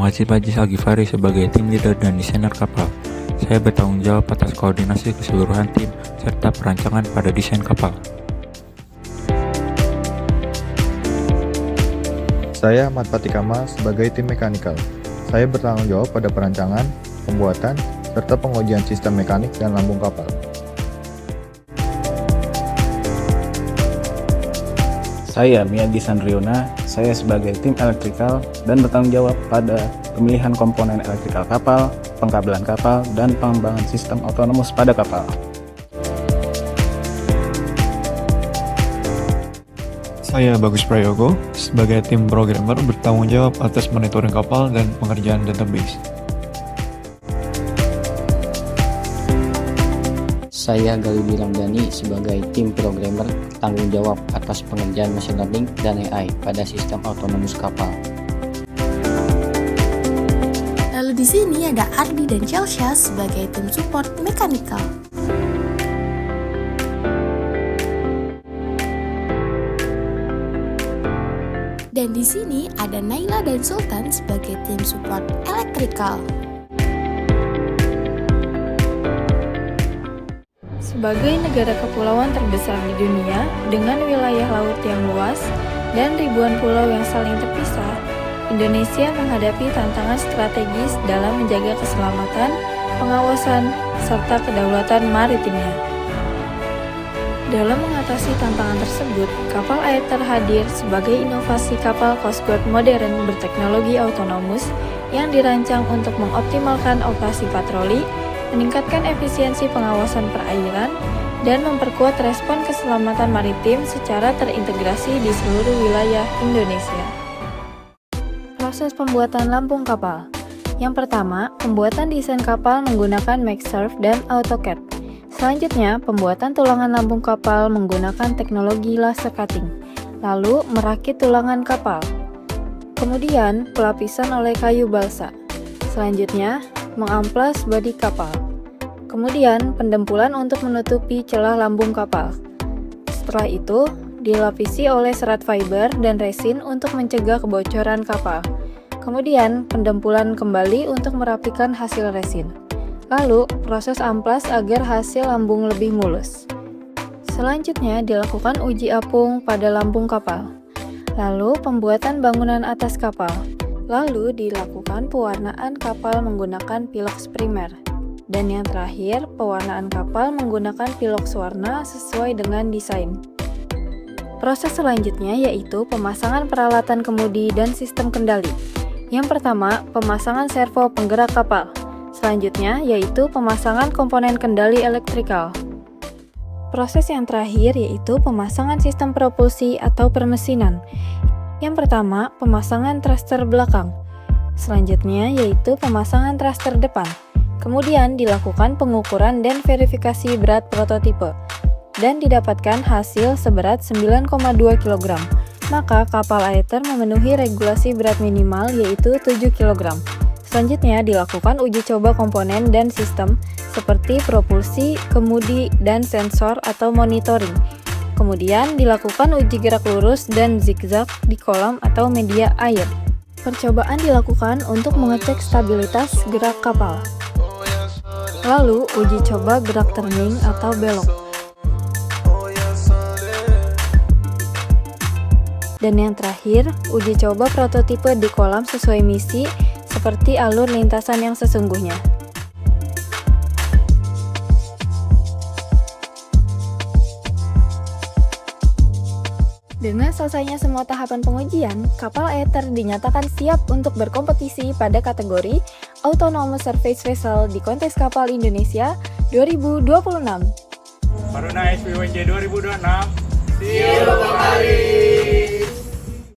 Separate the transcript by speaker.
Speaker 1: Muhajir Fajis Al-Ghifari sebagai tim leader dan desainer kapal. Saya bertanggung jawab atas koordinasi keseluruhan tim serta perancangan pada desain kapal.
Speaker 2: Saya Ahmad Fatikama sebagai tim mekanikal. Saya bertanggung jawab pada perancangan, pembuatan, serta pengujian sistem mekanik dan lambung kapal.
Speaker 3: Saya Miyagi Sandriona, saya sebagai tim elektrikal dan bertanggung jawab pada pemilihan komponen elektrikal kapal, pengkabelan kapal, dan pengembangan sistem otonomus pada kapal.
Speaker 4: Saya Bagus Prayogo, sebagai tim programmer bertanggung jawab atas monitoring kapal dan pengerjaan database.
Speaker 5: Saya Galidi Ramdhani sebagai tim programmer tanggung jawab atas pengerjaan machine learning dan AI pada sistem otonomus kapal.
Speaker 6: Lalu di sini ada Ardi dan Chelsea sebagai tim support mechanical. Dan di sini ada Naila dan Sultan sebagai tim support electrical.
Speaker 7: Sebagai negara kepulauan terbesar di dunia dengan wilayah laut yang luas dan ribuan pulau yang saling terpisah, Indonesia menghadapi tantangan strategis dalam menjaga keselamatan, pengawasan, serta kedaulatan maritimnya. Dalam mengatasi tantangan tersebut, kapal Aether hadir sebagai inovasi kapal Coast Guard modern berteknologi otonomus yang dirancang untuk mengoptimalkan operasi patroli, meningkatkan efisiensi pengawasan perairan, dan memperkuat respon keselamatan maritim secara terintegrasi di seluruh wilayah Indonesia. Proses pembuatan lambung kapal. Yang pertama, pembuatan desain kapal menggunakan MaxSurf dan AutoCAD. Selanjutnya, pembuatan tulangan lambung kapal menggunakan teknologi laser cutting. Lalu, merakit tulangan kapal. Kemudian, pelapisan oleh kayu balsa. Selanjutnya, mengamplas bodi kapal. Kemudian, pendempulan untuk menutupi celah lambung kapal. Setelah itu, dilapisi oleh serat fiber dan resin untuk mencegah kebocoran kapal. Kemudian, pendempulan kembali untuk merapikan hasil resin. Lalu, proses amplas agar hasil lambung lebih mulus. Selanjutnya, dilakukan uji apung pada lambung kapal. Lalu, pembuatan bangunan atas kapal. Lalu dilakukan pewarnaan kapal menggunakan pilox primer. Dan yang terakhir, pewarnaan kapal menggunakan pilox warna sesuai dengan desain. Proses selanjutnya yaitu pemasangan peralatan kemudi dan sistem kendali. Yang pertama, pemasangan servo penggerak kapal. Selanjutnya yaitu pemasangan komponen kendali elektrikal. Proses yang terakhir yaitu pemasangan sistem propulsi atau permesinan. Yang pertama, pemasangan thruster belakang. Selanjutnya yaitu pemasangan thruster depan. Kemudian dilakukan pengukuran dan verifikasi berat prototipe. Dan didapatkan hasil seberat 9,2 kg. Maka kapal Aether memenuhi regulasi berat minimal yaitu 7 kg. Selanjutnya dilakukan uji coba komponen dan sistem seperti propulsi, kemudi, dan sensor atau monitoring. Kemudian dilakukan uji gerak lurus dan zigzag di kolam atau media air. Percobaan dilakukan untuk mengecek stabilitas gerak kapal. Lalu uji coba gerak turning atau belok. Dan yang terakhir, uji coba prototipe di kolam sesuai misi seperti alur lintasan yang sesungguhnya. Dengan selesainya semua tahapan pengujian, kapal Aether dinyatakan siap untuk berkompetisi pada kategori Autonomous Surface Vessel di Kontes Kapal Indonesia 2026.
Speaker 8: Baruna SPWJ 2026.
Speaker 9: See you kembali.